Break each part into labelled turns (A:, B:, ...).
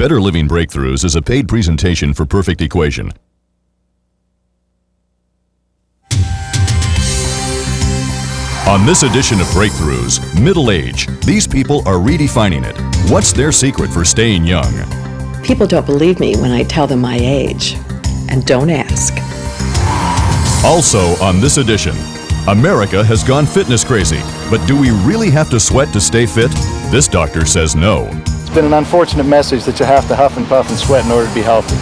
A: Better Living Breakthroughs is a paid presentation for Perfect Equation. On this edition of Breakthroughs, middle age. These people are redefining it. What's their secret for staying young?
B: People don't believe me when I tell them my age, and don't ask.
A: Also on this edition, America has gone fitness crazy, but do we really have to sweat to stay fit? This doctor says no.
C: It's been an unfortunate message that you have to huff and puff and sweat in order to be healthy.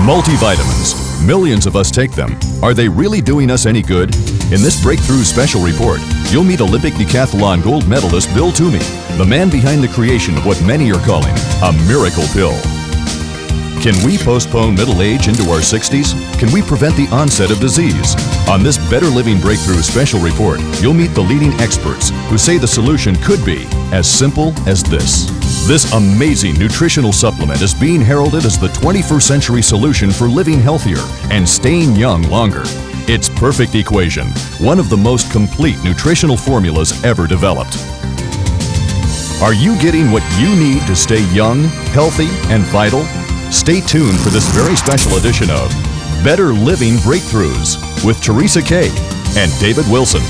A: Multivitamins. Millions of us take them. Are they really doing us any good? In this Breakthrough Special Report, you'll meet Olympic decathlon gold medalist Bill Toomey, the man behind the creation of what many are calling a miracle pill. Can we postpone middle age into our 60s? Can we prevent the onset of disease? On this Better Living Breakthrough Special Report, you'll meet the leading experts who say the solution could be as simple as this. This amazing nutritional supplement is being heralded as the 21st century solution for living healthier and staying young longer. It's Perfect Equation, one of the most complete nutritional formulas ever developed. Are you getting what you need to stay young, healthy, and vital? Stay tuned for this very special edition of Better Living Breakthroughs with Teresa Kay and David Wilson.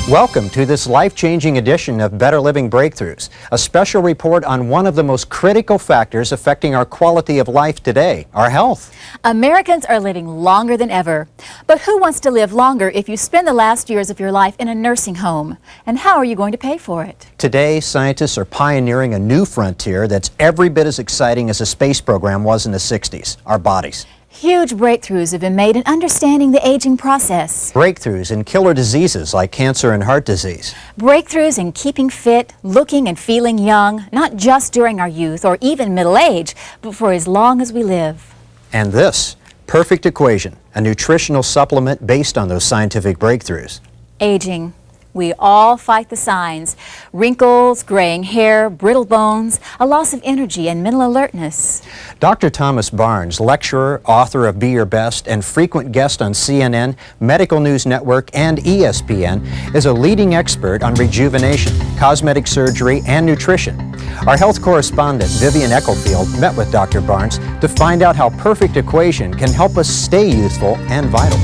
D: Welcome to this life-changing edition of Better Living Breakthroughs, a special report on one of the most critical factors affecting our quality of life today, our health.
E: Americans are living longer than ever. But who wants to live longer if you spend the last years of your life in a nursing home? And how are you going to pay for it?
D: Today, scientists are pioneering a new frontier that's every bit as exciting as the space program was in the 60s, our bodies.
E: Huge breakthroughs have been made in understanding the aging process.
D: Breakthroughs in killer diseases like cancer and heart disease.
E: Breakthroughs in keeping fit, looking and feeling young, not just during our youth or even middle age, but for as long as we live.
D: And this, Perfect Equation, a nutritional supplement based on those scientific breakthroughs.
E: Aging. We all fight the signs. Wrinkles, graying hair, brittle bones, a loss of energy and mental alertness.
D: Dr. Thomas Barnes, lecturer, author of Be Your Best, and frequent guest on CNN, Medical News Network, and ESPN, is a leading expert on rejuvenation, cosmetic surgery, and nutrition. Our health correspondent, Vivian Ecclefield, met with Dr. Barnes to find out how Perfect Equation can help us stay youthful and vital.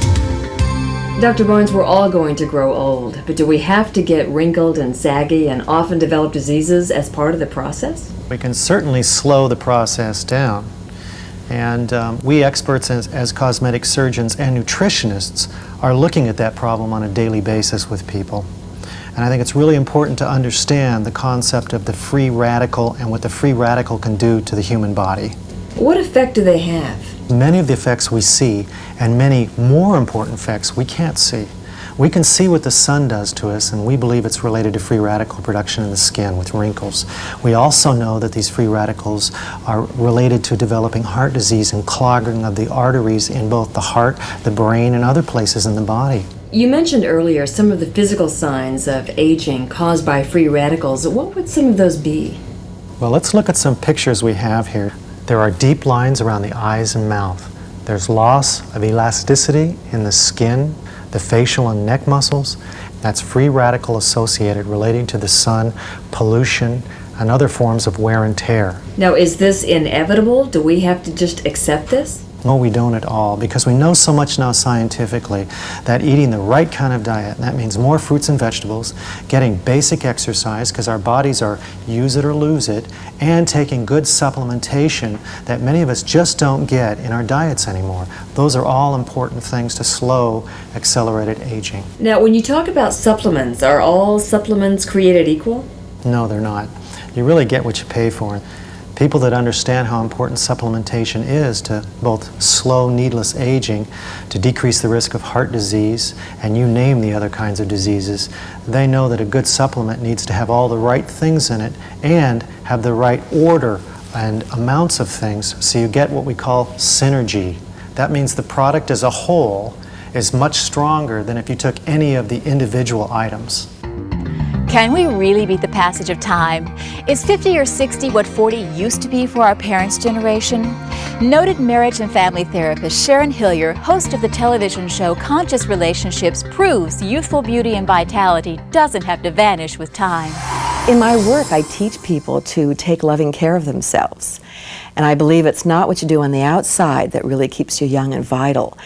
F: Dr. Barnes, we're all going to grow old, but do we have to get wrinkled and saggy and often develop diseases as part of the process?
G: We can certainly slow the process down. And we experts as cosmetic surgeons and nutritionists are looking at that problem on a daily basis with people. And I think it's really important to understand the concept of the free radical and what the free radical can do to the human body.
F: What effect do they have?
G: Many of the effects we see, and many more important effects we can't see. We can see what the sun does to us, and we believe it's related to free radical production in the skin with wrinkles. We also know that these free radicals are related to developing heart disease and clogging of the arteries in both the heart, the brain, and other places in the body.
F: You mentioned earlier some of the physical signs of aging caused by free radicals. What would some of those be?
G: Well, let's look at some pictures we have here. There are deep lines around the eyes and mouth. There's loss of elasticity in the skin, the facial and neck muscles. That's free radical associated relating to the sun, pollution, and other forms of wear and tear.
F: Now, is this inevitable? Do we have to just accept this?
G: No, we don't at all, because we know so much now scientifically that eating the right kind of diet, and that means more fruits and vegetables, getting basic exercise, because our bodies are use it or lose it, and taking good supplementation that many of us just don't get in our diets anymore. Those are all important things to slow accelerated aging.
F: Now, when you talk about supplements, are all supplements created equal?
G: No, they're not. You really get what you pay for. People that understand how important supplementation is to both slow needless aging, to decrease the risk of heart disease, and you name the other kinds of diseases, they know that a good supplement needs to have all the right things in it and have the right order and amounts of things so you get what we call synergy. That means the product as a whole is much stronger than if you took any of the individual items.
E: Can we really beat the passage of time? Is 50 or 60 what 40 used to be for our parents' generation? Noted marriage and family therapist Sharon Hillier, host of the television show Conscious Relationships, proves youthful beauty and vitality doesn't have to vanish with time.
B: In my work, I teach people to take loving care of themselves. And I believe it's not what you do on the outside that really keeps you young and vital.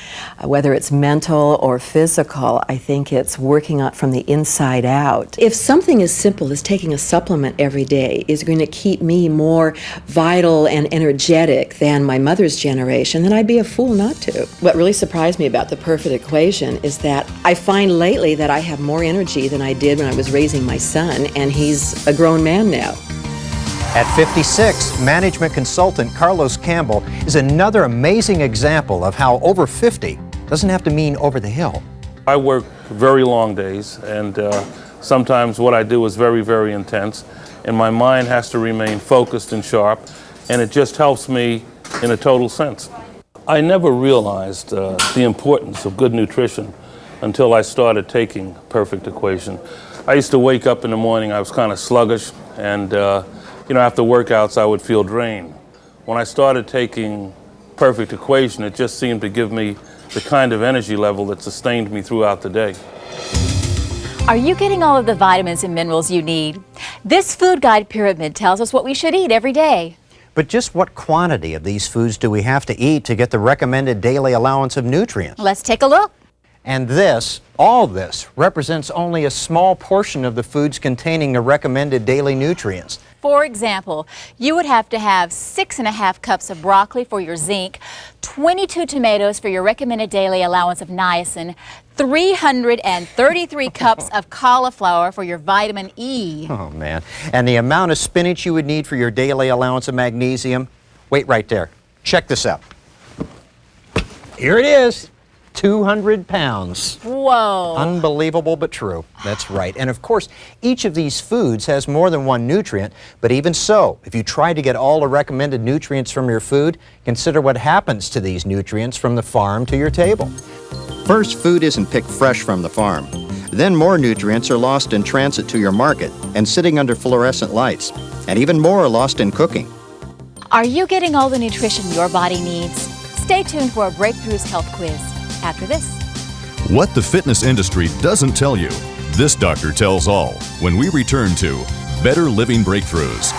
B: Whether it's mental or physical, I think it's working on from the inside out. If something as simple as taking a supplement every day is going to keep me more vital and energetic than my mother's generation, then I'd be a fool not to. What really surprised me about the Perfect Equation is that I find lately that I have more energy than I did when I was raising my son, and he's a grown man now.
D: At 56, management consultant Carlos Campbell is another amazing example of how over 50 doesn't have to mean over the hill.
H: I work very long days, and sometimes what I do is very, very intense, and my mind has to remain focused and sharp, and it just helps me in a total sense. I never realized the importance of good nutrition until I started taking Perfect Equation. I used to wake up in the morning, I was kind of sluggish, and after workouts I would feel drained. When I started taking Perfect Equation, it just seemed to give me the kind of energy level that sustained me throughout the day.
E: Are you getting all of the vitamins and minerals you need? This food guide pyramid tells us what we should eat every day.
D: But just what quantity of these foods do we have to eat to get the recommended daily allowance of nutrients?
E: Let's take a look.
D: And all this, represents only a small portion of the foods containing the recommended daily nutrients.
E: For example, you would have to have 6.5 cups of broccoli for your zinc, 22 tomatoes for your recommended daily allowance of niacin, 333 cups of cauliflower for your vitamin E.
D: Oh, man. And the amount of spinach you would need for your daily allowance of magnesium? Wait right there. Check this out. Here it is. 200 pounds.
E: Whoa.
D: Unbelievable, but true. That's right. And of course, each of these foods has more than one nutrient, but even so, if you try to get all the recommended nutrients from your food, consider what happens to these nutrients from the farm to your table. First, food isn't picked fresh from the farm. Then more nutrients are lost in transit to your market and sitting under fluorescent lights. And even more are lost in cooking.
E: Are you getting all the nutrition your body needs? Stay tuned for a Breakthroughs Health Quiz after this.
A: What the fitness industry doesn't tell you, this doctor tells all when we return to Better Living Breakthroughs.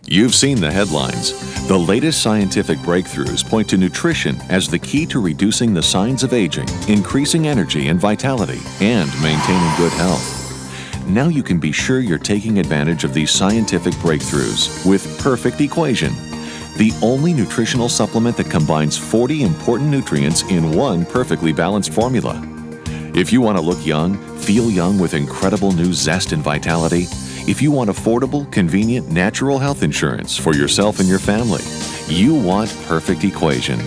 I: You've seen the headlines. The latest scientific breakthroughs point to nutrition as the key to reducing the signs of aging, increasing energy and vitality, and maintaining good health. Now you can be sure you're taking advantage of these scientific breakthroughs with Perfect Equation, the only nutritional supplement that combines 40 important nutrients in one perfectly balanced formula. If you want to look young, feel young with incredible new zest and vitality, if you want affordable, convenient, natural health insurance for yourself and your family, you want Perfect Equation.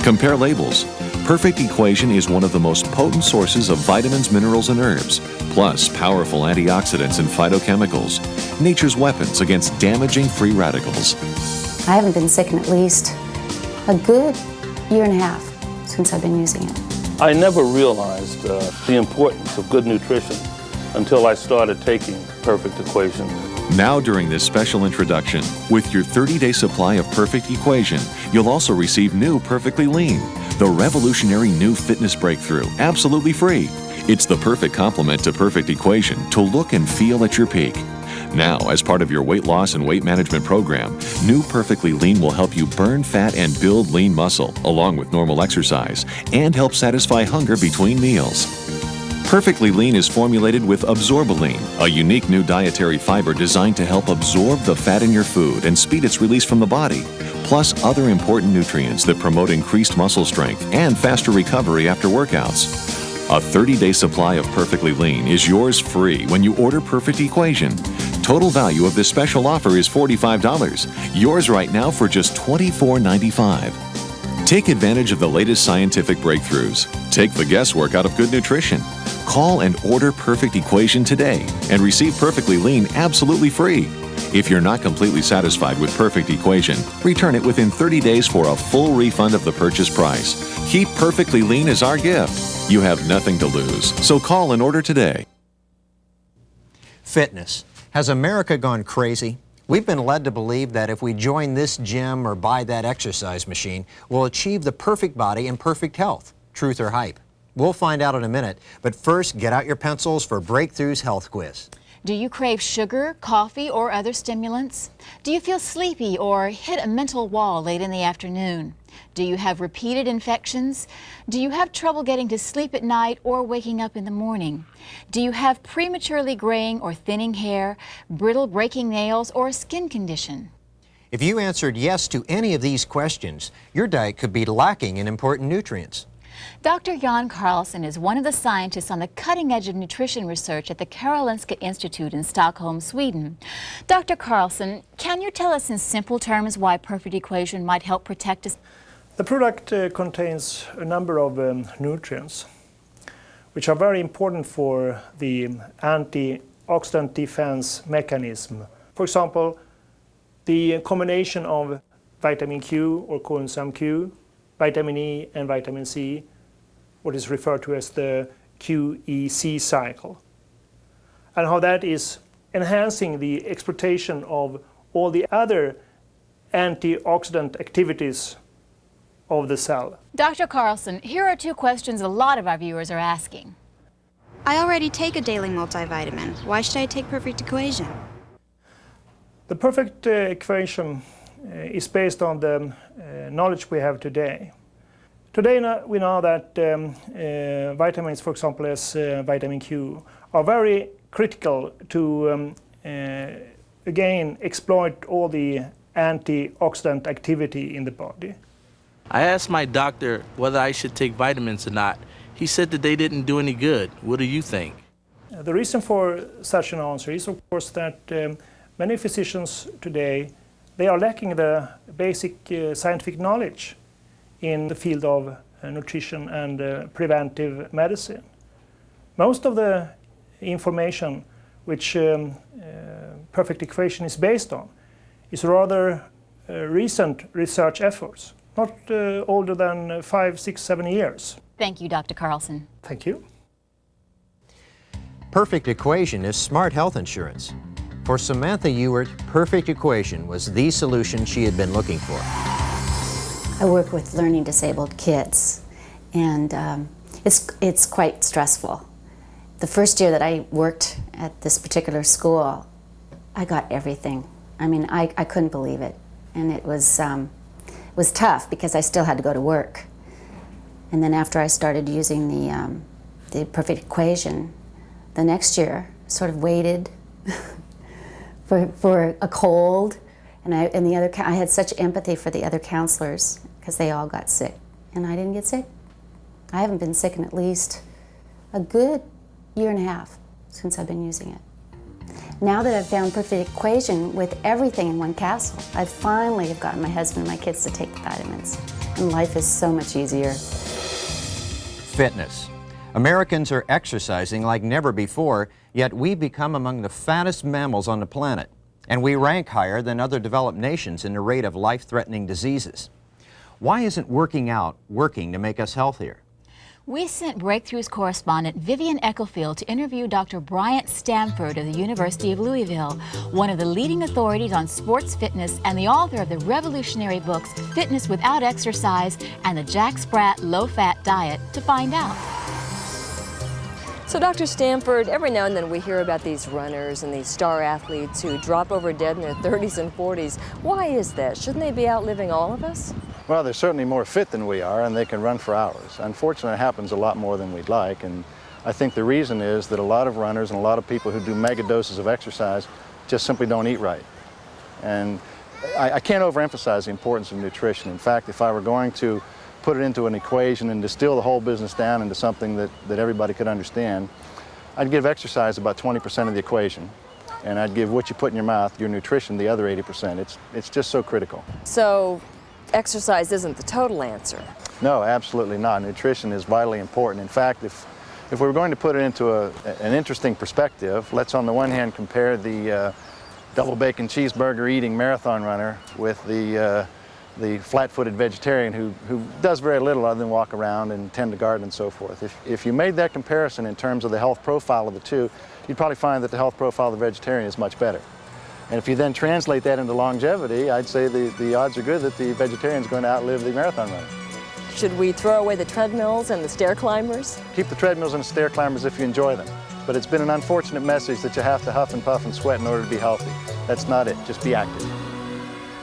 I: Compare labels. Perfect Equation is one of the most potent sources of vitamins, minerals, and herbs, plus powerful antioxidants and phytochemicals, nature's weapons against damaging free radicals.
J: I haven't been sick in at least a good year and a half since I've been using it.
H: I never realized the importance of good nutrition until I started taking Perfect Equation.
I: Now during this special introduction, with your 30-day supply of Perfect Equation, you'll also receive new Perfectly Lean, the revolutionary new fitness breakthrough, absolutely free. It's the perfect complement to Perfect Equation to look and feel at your peak. Now, as part of your weight loss and weight management program, new Perfectly Lean will help you burn fat and build lean muscle, along with normal exercise, and help satisfy hunger between meals. Perfectly Lean is formulated with Absorbaline, a unique new dietary fiber designed to help absorb the fat in your food and speed its release from the body, plus other important nutrients that promote increased muscle strength and faster recovery after workouts. A 30-day supply of Perfectly Lean is yours free when you order Perfect Equation. Total value of this special offer is $45. Yours right now for just $24.95. Take advantage of the latest scientific breakthroughs. Take the guesswork out of good nutrition. Call and order Perfect Equation today and receive Perfectly Lean absolutely free. If you're not completely satisfied with Perfect Equation, return it within 30 days for a full refund of the purchase price. Keep Perfectly Lean as our gift. You have nothing to lose, so call and order today.
D: Fitness. Has America gone crazy? We've been led to believe that if we join this gym or buy that exercise machine, we'll achieve the perfect body and perfect health. Truth or hype? We'll find out in a minute, but first, get out your pencils for Breakthrough's Health Quiz.
E: Do you crave sugar, coffee, or other stimulants? Do you feel sleepy or hit a mental wall late in the afternoon? Do you have repeated infections? Do you have trouble getting to sleep at night or waking up in the morning? Do you have prematurely graying or thinning hair, brittle breaking nails, or a skin condition?
D: If you answered yes to any of these questions, your diet could be lacking in important nutrients.
E: Dr. Jan Carlson is one of the scientists on the cutting edge of nutrition research at the Karolinska Institute in Stockholm, Sweden. Dr. Carlson, can you tell us in simple terms why Perfect Equation might help protect us?
C: The product contains a number of nutrients which are very important for the antioxidant defense mechanism. For example, the combination of vitamin Q or coenzyme Q, vitamin E and vitamin C, what is referred to as the QEC cycle, and how that is enhancing the exploitation of all the other antioxidant activities of the cell.
E: Dr. Carlson, here are two questions a lot of our viewers are asking.
K: I already take a daily multivitamin. Why should I take Perfect Equation?
C: The Perfect Equation is based on the knowledge we have today. Today we know that vitamins, for example, as vitamin Q, are very critical to again exploit all the antioxidant activity in the body.
L: I asked my doctor whether I should take vitamins or not. He said that they didn't do any good. What do you think?
C: The reason for such an answer is, of course, that many physicians today, they are lacking the basic scientific knowledge in the field of nutrition and preventive medicine. Most of the information which Perfect Equation is based on is rather recent research efforts, not older than 5, 6, 7 years.
E: Thank you, Dr. Carlson.
C: Thank you.
D: Perfect Equation is smart health insurance. For Samantha Ewert, Perfect Equation was the solution she had been looking for.
J: I work with learning disabled kids, and it's quite stressful. The first year that I worked at this particular school, I got everything. I mean, I couldn't believe it, and it was tough because I still had to go to work. And then after I started using the Perfect Equation, the next year sort of waited for a cold, and I had such empathy for the other counselors because they all got sick, and I didn't get sick. I haven't been sick in at least a good year and a half since I've been using it. Now that I've found Perfect Equation with everything in one capsule, I finally have gotten my husband and my kids to take the vitamins, and life is so much easier.
D: Fitness. Americans are exercising like never before, yet we've become among the fattest mammals on the planet, and we rank higher than other developed nations in the rate of life-threatening diseases. Why isn't working out working to make us healthier?
E: We sent Breakthrough's correspondent Vivian Ecclefield to interview Dr. Bryant Stamford of the University of Louisville, one of the leading authorities on sports fitness and the author of the revolutionary books Fitness Without Exercise and the Jack Sprat Low-Fat Diet, to find out.
F: So Dr. Stamford, every now and then we hear about these runners and these star athletes who drop over dead in their 30s and 40s. Why is that? Shouldn't they be outliving all of us?
C: Well, they're certainly more fit than we are, and they can run for hours. Unfortunately, it happens a lot more than we'd like, and I think the reason is that a lot of runners and a lot of people who do mega doses of exercise just simply don't eat right. And I can't overemphasize the importance of nutrition. In fact, if I were going to put it into an equation and distill the whole business down into something that everybody could understand, I'd give exercise about 20% of the equation, and I'd give what you put in your mouth, your nutrition, the other 80%. It's just so critical.
F: So exercise isn't the total answer?
C: No, absolutely not. Nutrition is vitally important. In fact, if we were going to put it into an interesting perspective, let's on the one hand compare the double bacon cheeseburger eating marathon runner with the flat-footed vegetarian who does very little other than walk around and tend to garden and so forth. If you made that comparison in terms of the health profile of the two, you'd probably find that the health profile of the vegetarian is much better. And if you then translate that into longevity, I'd say the odds are good that the vegetarian is going to outlive the marathon runner.
F: Should we throw away the treadmills and the stair climbers?
C: Keep the treadmills and the stair climbers if you enjoy them.
M: but it's been an unfortunate message that you have to huff and puff and sweat in order to be healthy. That's not it. Just be active.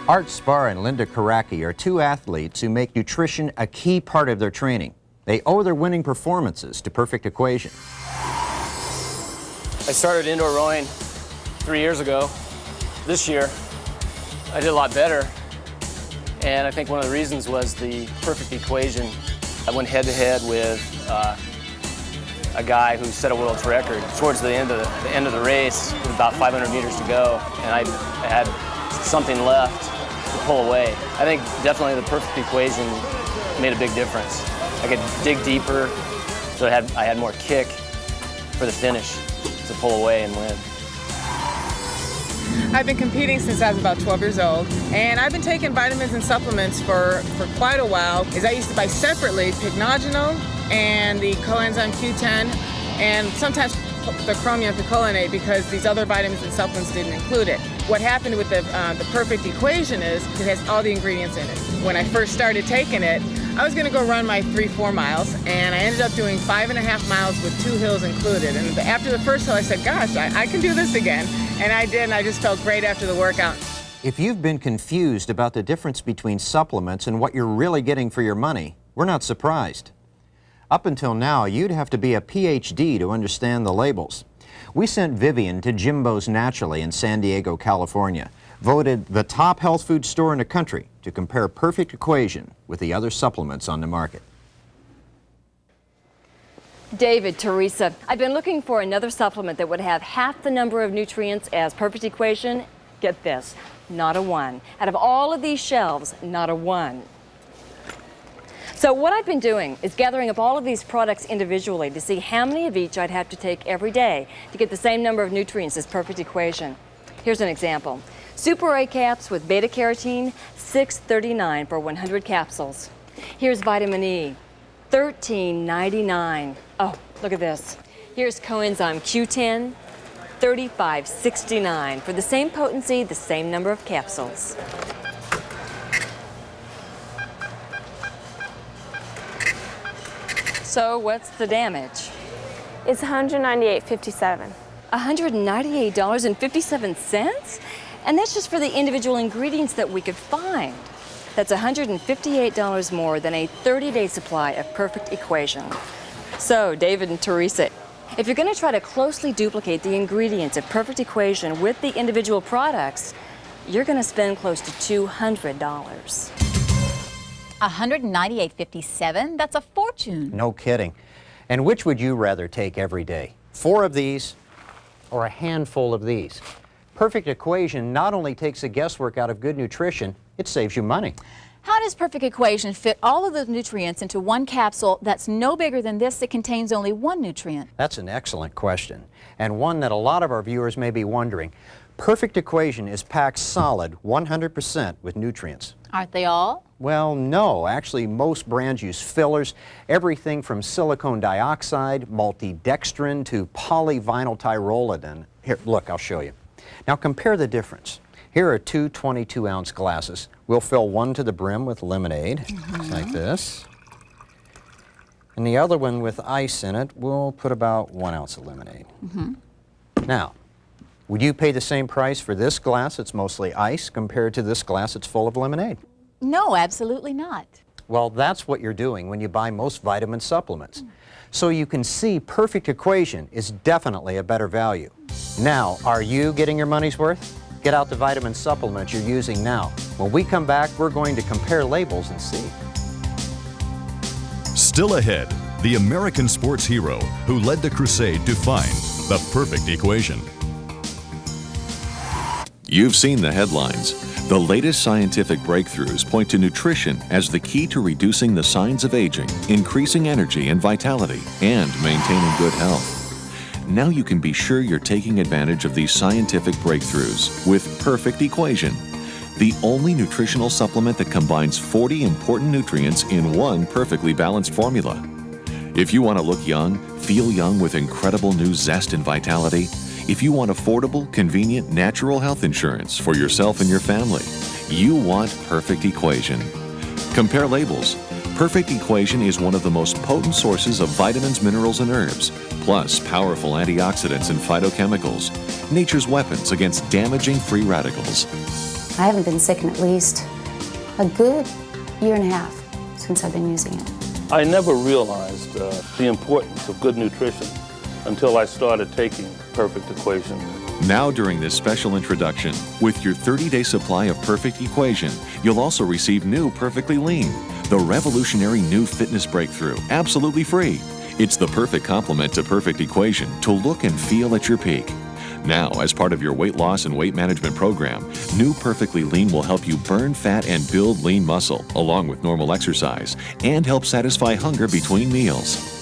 D: Art Spar and Linda Karaki are two athletes who make nutrition a key part of their training. They owe their winning performances to Perfect Equation.
N: I started indoor rowing 3 years ago. This year, I did a lot better. And I think one of the reasons was the Perfect Equation. I went head-to-head with a guy who set a world's record towards the end of the race with about 500 meters to go, and I had something left to pull away. I think definitely the Perfect Equation made a big difference. I could dig deeper, so I had more kick for the finish to pull away and win.
O: I've been competing since I was about 12 years old, and I've been taking vitamins and supplements for quite a while. I used to buy separately Pycnogenol and the coenzyme Q10, and sometimes the chromium picolinate because these other vitamins and supplements didn't include it. What happened with the Perfect Equation is it has all the ingredients in it. When I first started taking it, I was going to go run my 3-4 miles, and I ended up doing 5.5 miles with 2 hills included. And after the first hill, I said, gosh, I can do this again. And I did, and I just felt great after the workout.
D: If you've been confused about the difference between supplements and what you're really getting for your money, we're not surprised. Up until now, you'd have to be a PhD to understand the labels. We sent Vivian to Jimbo's Naturally in San Diego, California, voted the top health food store in the country, to compare Perfect Equation with the other supplements on the market.
F: David, Teresa, I've been looking for another supplement that would have half the number of nutrients as Perfect Equation. Get this, not a one. Out of all of these shelves, not a one. So what I've been doing is gathering up all of these products individually to see how many of each I'd have to take every day to get the same number of nutrients as Perfect Equation. Here's an example. Super A caps with beta carotene, $6.39 for 100 capsules. Here's vitamin E, $13.99. Oh, look at this. Here's coenzyme Q10, $35.69 for the same potency, the same number of capsules. So what's the damage?
P: It's $198.57.
F: $198.57? And that's just for the individual ingredients that we could find. That's $158 more than a 30-day supply of Perfect Equation. So, David and Teresa, if you're going to try to closely duplicate the ingredients of Perfect Equation with the individual products, you're going to spend close to $200.
E: $198.57? That's a fortune.
D: No kidding. And which would you rather take every day? 4 of these or a handful of these? Perfect Equation not only takes the guesswork out of good nutrition, it saves you money.
E: How does Perfect Equation fit all of the nutrients into one capsule that's no bigger than this that contains only one nutrient?
D: That's an excellent question, and one that a lot of our viewers may be wondering. Perfect Equation is packed solid 100% with nutrients.
E: Aren't they all?
D: Well, no. Actually, most brands use fillers, everything from silicone dioxide, multidextrin, to polyvinyl tyrolidin. Here, look, I'll show you. Now compare the difference. Here are 2 22-ounce glasses. We'll fill one to the brim with lemonade, like this. And the other one with ice in it, we'll put about 1 ounce of lemonade. Now, would you pay the same price for this glass that's mostly ice compared to this glass that's full of lemonade?
E: No, absolutely not.
D: Well, that's what you're doing when you buy most vitamin supplements. So you can see Perfect Equation is definitely a better value. Now, are you getting your money's worth? Get out the vitamin supplements you're using now. When we come back, we're going to compare labels and see.
A: Still ahead, the American sports hero who led the crusade to find the perfect equation.
I: You've seen the headlines. The latest scientific breakthroughs point to nutrition as the key to reducing the signs of aging, increasing energy and vitality, and maintaining good health. Now you can be sure you're taking advantage of these scientific breakthroughs with Perfect Equation, the only nutritional supplement that combines 40 important nutrients in one perfectly balanced formula. If you want to look young, feel young with incredible new zest and vitality, if you want affordable, convenient, natural health insurance for yourself and your family, you want Perfect Equation. Compare labels. Perfect Equation is one of the most potent sources of vitamins, minerals, and herbs, plus powerful antioxidants and phytochemicals, nature's weapons against damaging free radicals.
J: I haven't been sick in at least a good year and a half since I've been using it.
H: I never realized the importance of good nutrition until I started taking Perfect Equation.
I: Now during this special introduction, with your 30-day supply of Perfect Equation, you'll also receive new Perfectly Lean, the revolutionary new fitness breakthrough, absolutely free. It's the perfect complement to Perfect Equation to look and feel at your peak. Now, as part of your weight loss and weight management program, new Perfectly Lean will help you burn fat and build lean muscle, along with normal exercise, and help satisfy hunger between meals.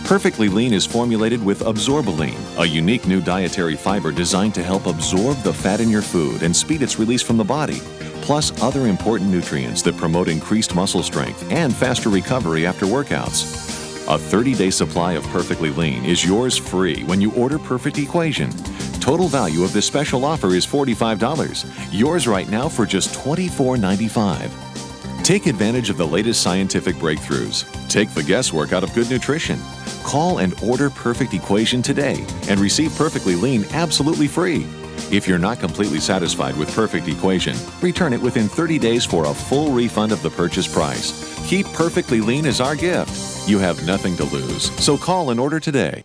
I: Perfectly Lean is formulated with Absorbaline, a unique new dietary fiber designed to help absorb the fat in your food and speed its release from the body, plus other important nutrients that promote increased muscle strength and faster recovery after workouts. A 30-day supply of Perfectly Lean is yours free when you order Perfect Equation. Total value of this special offer is $45. Yours right now for just $24.95. Take advantage of the latest scientific breakthroughs. Take the guesswork out of good nutrition. Call and order Perfect Equation today and receive Perfectly Lean absolutely free. If you're not completely satisfied with Perfect Equation, return it within 30 days for a full refund of the purchase price. Keep Perfectly Lean as our gift. You have nothing to lose, so call and order today.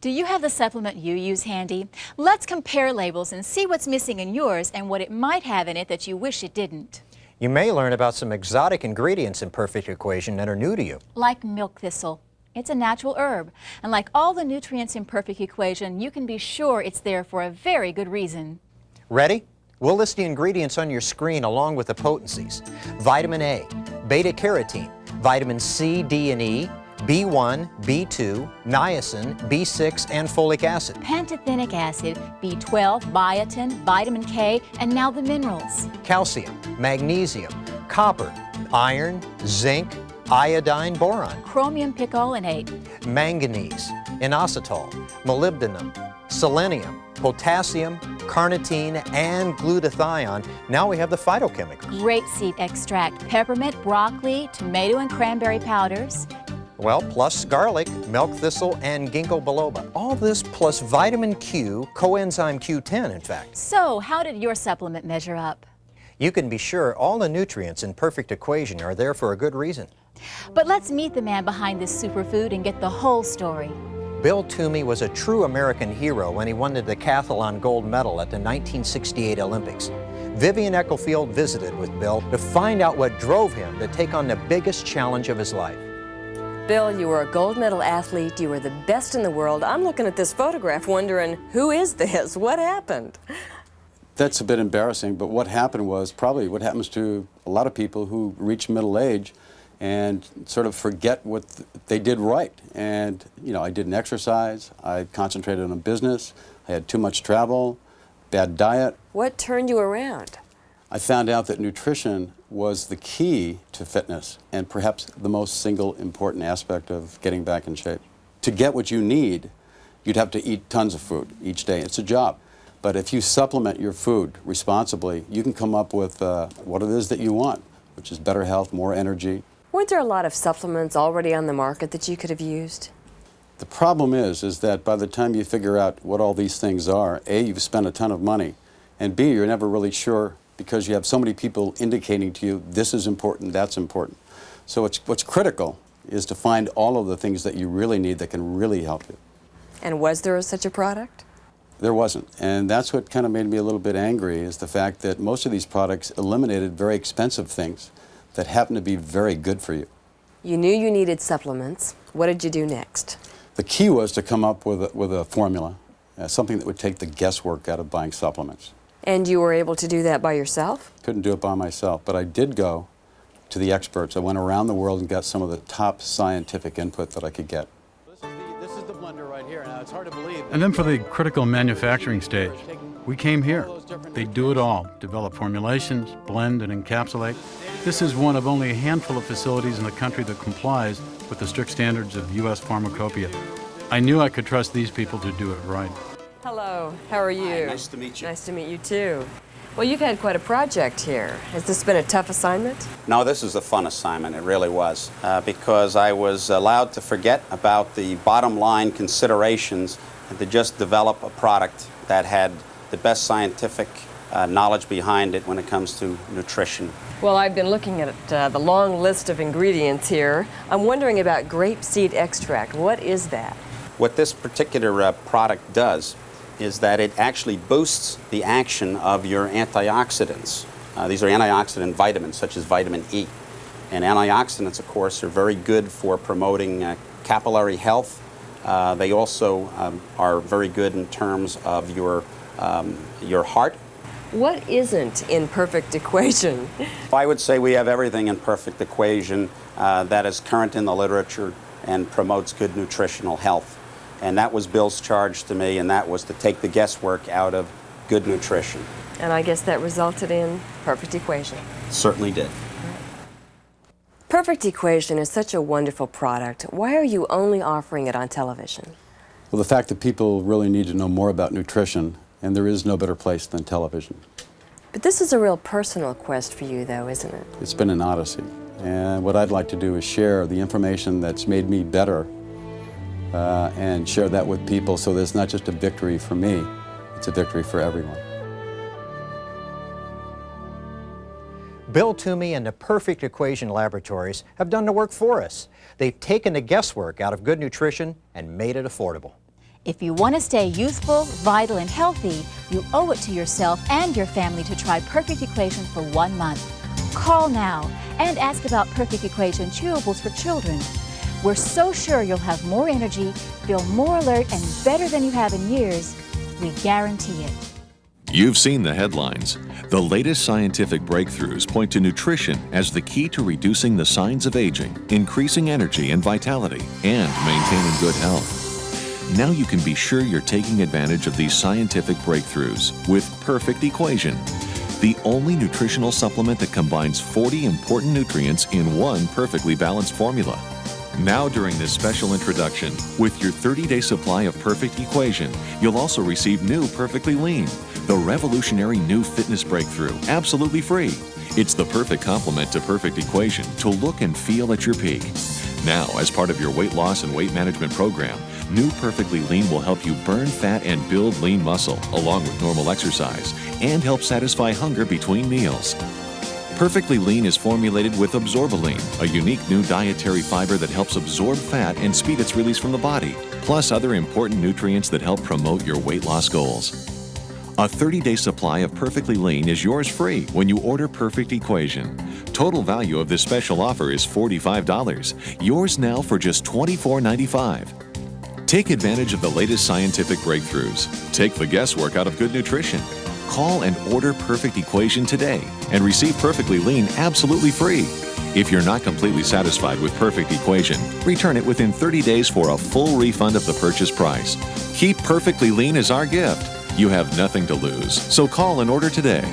E: Do you have the supplement you use handy? Let's compare labels and see what's missing in yours and what it might have in it that you wish it didn't.
D: You may learn about some exotic ingredients in Perfect Equation that are new to you.
E: Like milk thistle. It's a natural herb, and like all the nutrients in Perfect Equation, you can be sure it's there for a very good reason.
D: Ready? We'll list the ingredients on your screen along with the potencies. Vitamin A, beta-carotene, vitamin C, D, and E, B1, B2, niacin, B6, and folic acid.
E: Pantothenic acid, B12, biotin, vitamin K, and now the minerals.
D: Calcium, magnesium, copper, iron, zinc, iodine, boron.
E: Chromium picolinate.
D: Manganese, inositol, molybdenum, selenium, potassium, carnitine, and glutathione. Now we have the phytochemicals.
E: Rapeseed extract, peppermint, broccoli, tomato and cranberry powders.
D: Well, plus garlic, milk thistle, and ginkgo biloba. All this plus vitamin Q, coenzyme Q10, in fact.
E: So, how did your supplement measure up?
D: You can be sure all the nutrients in Perfect Equation are there for a good reason.
E: But let's meet the man behind this superfood and get the whole story.
D: Bill Toomey was a true American hero when he won the decathlon gold medal at the 1968 Olympics. Vivian Ecclefield visited with Bill to find out what drove him to take on the biggest challenge of his life.
F: Bill, you were a gold medal athlete. You were the best in the world. I'm looking at this photograph wondering, who is this? What happened?
Q: That's a bit embarrassing, but what happened was probably what happens to a lot of people who reach middle age and sort of forget what they did right. And, you know, I didn't exercise, I concentrated on business, I had too much travel, bad diet.
F: What turned you around?
Q: I found out that nutrition was the key to fitness and perhaps the most single important aspect of getting back in shape. To get what you need, you'd have to eat tons of food each day. It's a job. But if you supplement your food responsibly, you can come up with what it is that you want, which is better health, more energy.
F: Weren't there a lot of supplements already on the market that you could have used?
Q: The problem is that by the time you figure out what all these things are, A, you've spent a ton of money, and B, you're never really sure because you have so many people indicating to you, this is important, that's important. So what's critical is to find all of the things that you really need that can really help you.
F: And was there such a product?
Q: There wasn't, and that's what kind of made me a little bit angry, is the fact that most of these products eliminated very expensive things that happen to be very good for you.
F: You knew you needed supplements. What did you do next?
Q: The key was to come up with a formula, something that would take the guesswork out of buying supplements.
F: And you were able to do that by yourself?
Q: Couldn't do it by myself, but I did go to the experts. I went around the world and got some of the top scientific input that I could get.
R: This is the blender right here. Now, it's hard to believe.
S: And then for the critical manufacturing stage, we came here. They do it all, develop formulations, blend and encapsulate. This is one of only a handful of facilities in the country that complies with the strict standards of U.S. pharmacopoeia. I knew I could trust these people to do it right.
F: Hello, how are you?
R: Hi, nice to meet you.
F: Nice to meet you too. Well, you've had quite a project here. Has this been a tough assignment?
Q: No, this is a fun assignment. It really was, because I was allowed to forget about the bottom line considerations and to just develop a product that had the best scientific knowledge behind it when it comes to nutrition.
F: Well, I've been looking at the long list of ingredients here. I'm wondering about grapeseed extract. What is that?
Q: What this particular product does is that it actually boosts the action of your antioxidants. These are antioxidant vitamins, such as vitamin E. And antioxidants, of course, are very good for promoting capillary health. They also are very good in terms of your heart.
F: What isn't in Perfect Equation?
Q: I would say we have everything in Perfect Equation that is current in the literature and promotes good nutritional health. And that was Bill's charge to me, and that was to take the guesswork out of good nutrition.
F: And I guess that resulted in Perfect Equation.
Q: Certainly did.
F: Perfect Equation is such a wonderful product. Why are you only offering it on television?
Q: Well, the fact that people really need to know more about nutrition, and there is no better place than television.
F: But this is a real personal quest for you, though, isn't it?
Q: It's been an odyssey. And what I'd like to do is share the information that's made me better and share that with people, so that it's not just a victory for me, it's a victory for everyone.
D: Bill Toomey and the Perfect Equation Laboratories have done the work for us. They've taken the guesswork out of good nutrition and made it affordable.
E: If you want to stay youthful, vital, and healthy, you owe it to yourself and your family to try Perfect Equation for 1 month. Call now and ask about Perfect Equation chewables for children. We're so sure you'll have more energy, feel more alert, and better than you have in years. We guarantee it.
I: You've seen the headlines. The latest scientific breakthroughs point to nutrition as the key to reducing the signs of aging, increasing energy and vitality, and maintaining good health. Now you can be sure you're taking advantage of these scientific breakthroughs with Perfect Equation, the only nutritional supplement that combines 40 important nutrients in one perfectly balanced formula. Now during this special introduction, with your 30-day supply of Perfect Equation, you'll also receive new Perfectly Lean, the revolutionary new fitness breakthrough, absolutely free. It's the perfect complement to Perfect Equation to look and feel at your peak. Now, as part of your weight loss and weight management program, new Perfectly Lean will help you burn fat and build lean muscle, along with normal exercise, and help satisfy hunger between meals. Perfectly Lean is formulated with Absorbaline, a unique new dietary fiber that helps absorb fat and speed its release from the body, plus other important nutrients that help promote your weight loss goals. A 30-day supply of Perfectly Lean is yours free when you order Perfect Equation. Total value of this special offer is $45. Yours now for just $24.95. Take advantage of the latest scientific breakthroughs. Take the guesswork out of good nutrition. Call and order Perfect Equation today and receive Perfectly Lean absolutely free. If you're not completely satisfied with Perfect Equation, return it within 30 days for a full refund of the purchase price. Keep Perfectly Lean as our gift. You have nothing to lose, so call and order today.